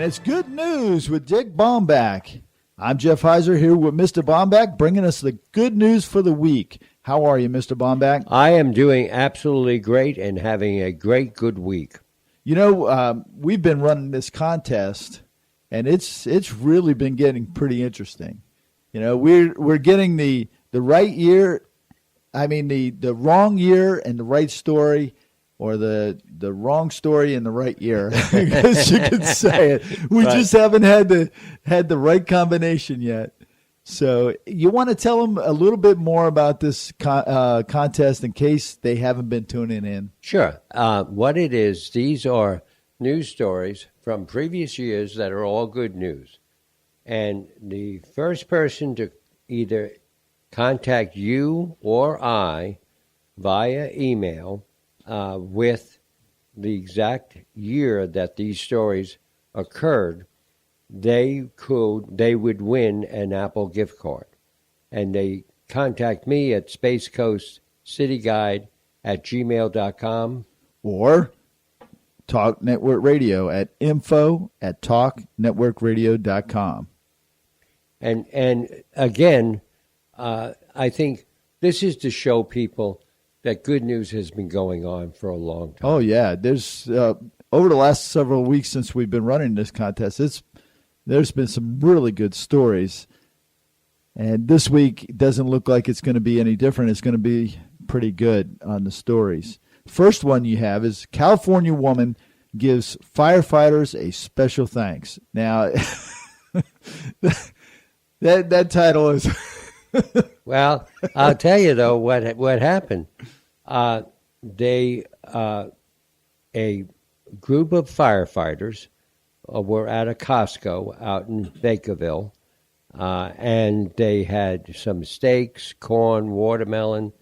it's good news with Dick Baumbach. I'm Jeff Heiser here with Mr. Baumbach, bringing us the good news for the week. How are you, Mr. Baumbach? I am doing absolutely great and having a great, good week. You know, we've been running this contest, and it's really been getting pretty interesting. You know, we're getting the right year, the wrong year and the right story, or the wrong story in the right year, I guess you could say it. We just haven't had the right combination yet. So you want to tell them a little bit more about this contest in case they haven't been tuning in? Sure. What it is, these are news stories from previous years that are all good news. And the first person to either contact you or I via email with the exact year that these stories occurred, they would win an Apple gift card. And they contact me at spacecoastcityguide@gmail.com. Or Talk Network Radio at info@talknetworkradio.com. And again, I think this is to show people that good news has been going on for a long time. Oh, yeah. There's over the last several weeks since we've been running this contest, there's been some really good stories. And this week it doesn't look like it's going to be any different. It's going to be pretty good on the stories. First one you have is California woman gives firefighters a special thanks. Now, that title is... Well, I'll tell you though what happened. A group of firefighters were at a Costco out in Bakerville, and they had some steaks, corn, watermelon,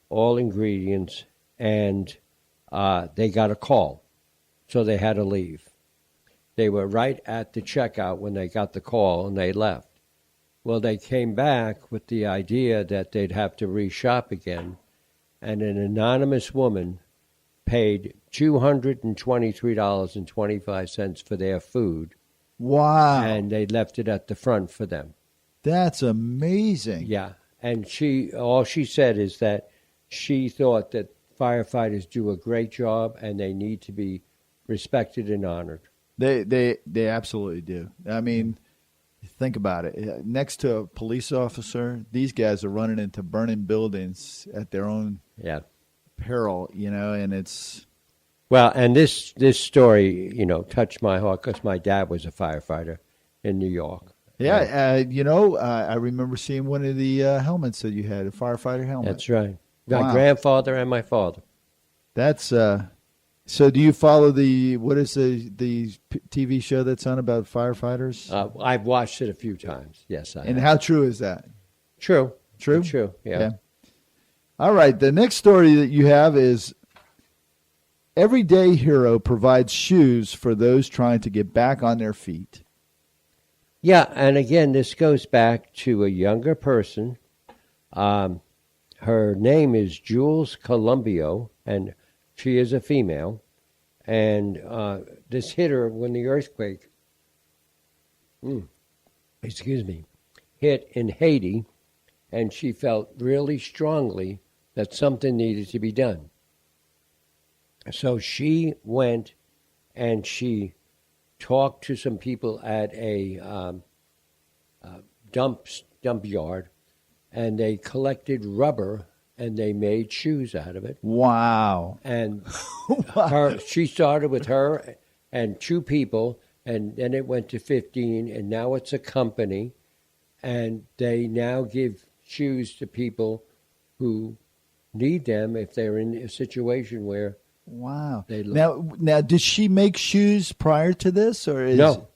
all ingredients, and they got a call, so they had to leave. They were right at the checkout when they got the call, and they left. Well, they came back with the idea that they'd have to reshop again, and an anonymous woman paid $223.25 for their food. Wow. And they left it at the front for them. That's amazing. Yeah. And all she said is that she thought that firefighters do a great job and they need to be respected and honored. They absolutely do. I mean, think about it. Next to a police officer, these guys are running into burning buildings at their own peril, and it's... Well, and this story, touched my heart because my dad was a firefighter in New York. Yeah, I remember seeing one of the helmets that you had, a firefighter helmet. That's right. My grandfather and my father. That's... So do you follow what is the TV show that's on about firefighters? I've watched it a few times. Yes, I have. And how true is that? True. True? True, yeah. All right, the next story that you have is Everyday Hero provides shoes for those trying to get back on their feet. Yeah, and again, this goes back to a younger person. Her name is Jules Columbio, and she is a female, and this hit her when the earthquake, hit in Haiti, and she felt really strongly that something needed to be done. So she went and she talked to some people at a dump yard, and they collected rubber and they made shoes out of it. Wow. And she started with her and two people, and then it went to 15, and now it's a company, and they now give shoes to people who need them if they're in a situation where Now, did she make shoes prior to this, or No.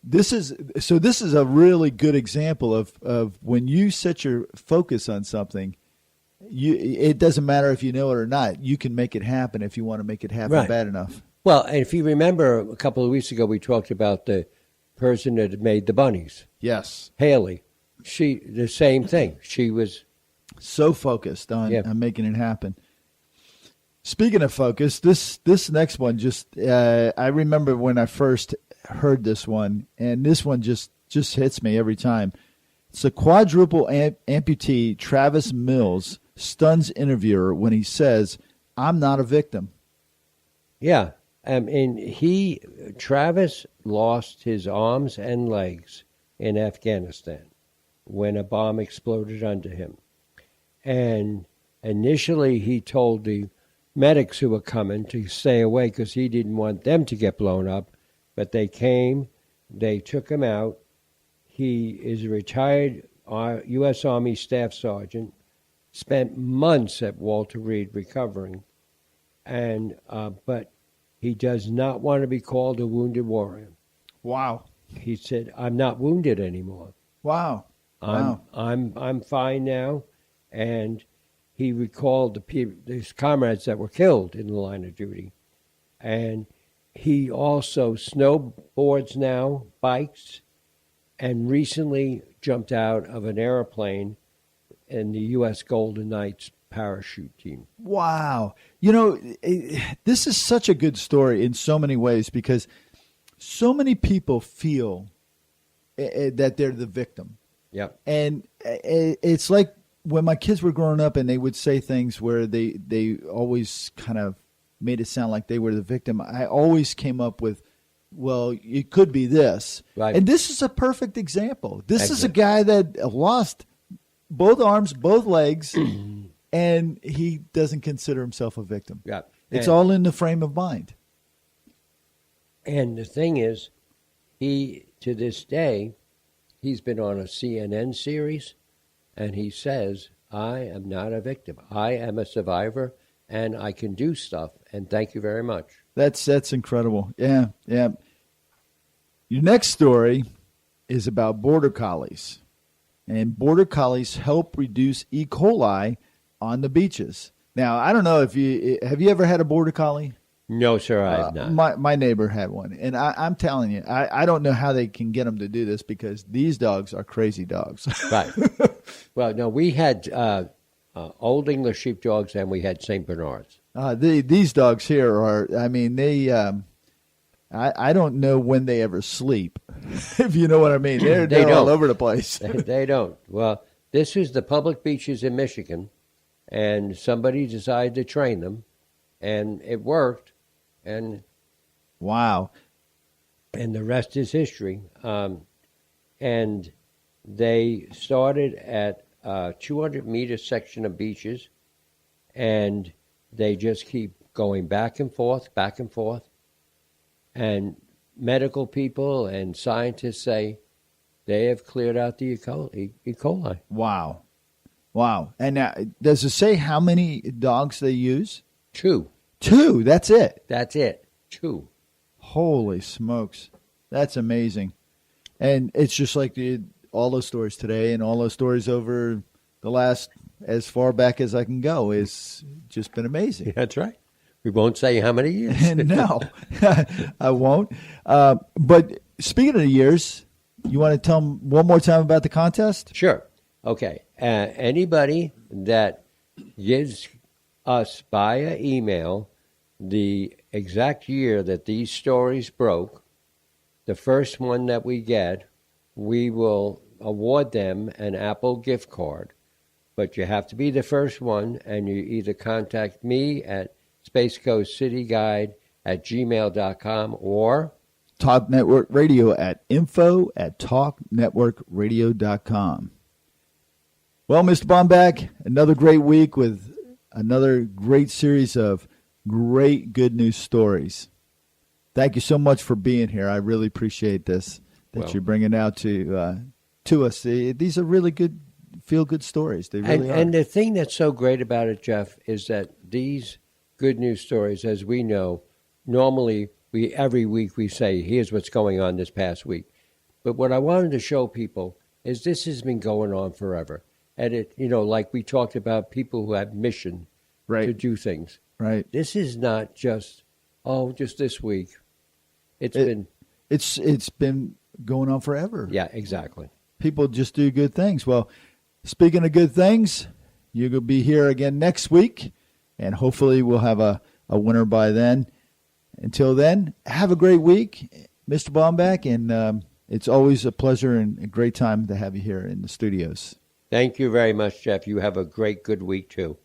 This is a really good example of when you set your focus on something. It doesn't matter if you know it or not. You can make it happen if you want to make it happen bad enough. Well, and if you remember, a couple of weeks ago, we talked about the person that made the bunnies. Yes. Haley. The same thing. She was so focused on making it happen. Speaking of focus, this next one I remember when I first heard this one, and this one just hits me every time. It's a quadruple amputee, Travis Mills, stuns interviewer when he says, "I'm not a victim." Yeah. Travis lost his arms and legs in Afghanistan when a bomb exploded under him. And initially he told the medics who were coming to stay away because he didn't want them to get blown up. But they came, they took him out. He is a retired U.S. Army Staff Sergeant, spent months at Walter Reed recovering, and but he does not want to be called a wounded warrior. Wow. He said, "I'm not wounded anymore. Wow. I'm fine now." And he recalled his comrades that were killed in the line of duty. And he also snowboards now, bikes, and recently jumped out of an airplane in the U.S. Golden Knights parachute team. Wow. This is such a good story in so many ways because so many people feel that they're the victim. Yep. And it's like when my kids were growing up and they would say things where they always kind of made it sound like they were the victim, I always came up with, well, it could be this. Right. And this is a perfect example. This is a guy that lost both arms, both legs, and he doesn't consider himself a victim. Yeah. It's all in the frame of mind. And the thing is, to this day, he's been on a CNN series, and he says, "I am not a victim. I am a survivor, and I can do stuff, and thank you very much." That's incredible. Yeah. Your next story is about border collies. And border collies help reduce E. coli on the beaches. Now, I don't know if have you ever had a border collie? No, sir, I have not. My neighbor had one, and I'm telling you, I don't know how they can get them to do this because these dogs are crazy dogs. Right. Well, no, we had Old English sheepdogs and we had St. Bernards. These dogs here are, I mean, they, I don't know when they ever sleep, if you know what I mean. They're all over the place. They don't. Well, this is the public beaches in Michigan, and somebody decided to train them, and it worked. And wow. And the rest is history. And they started at a 200-meter section of beaches, and they just keep going back and forth. And medical people and scientists say they have cleared out the E. coli. Wow. And now, does it say how many dogs they use? 2. 2, that's it. 2. Holy smokes. That's amazing. And it's just like all those stories today and all those stories over the last, as far back as I can go, is just been amazing. That's right. We won't say how many years. No, I won't. But speaking of the years, you want to tell them one more time about the contest? Sure. Okay. Anybody that gives us via email the exact year that these stories broke, the first one that we get, we will award them an Apple gift card. But you have to be the first one, and you either contact me at spacecoastcityguide@gmail.com or Talk Network Radio at info@talknetworkradio.com. Well, Mr. Baumbach, another great week with another great series of great good news stories. Thank you so much for being here. I really appreciate this that you're bringing out to us. These are really good, feel-good stories. They really are. And the thing that's so great about it, Jeff, is that these good news stories, as we know, normally every week we say, here's what's going on this past week. But what I wanted to show people is this has been going on forever. And it, like we talked about people who have mission to do things. Right. This is not just this week. It's been going on forever. Yeah, exactly. People just do good things. Well, speaking of good things, you're going to be here again next week, and hopefully we'll have a winner by then. Until then, have a great week. Mr. Baumbach, and it's always a pleasure and a great time to have you here in the studios. Thank you very much, Jeff. You have a great, good week, too.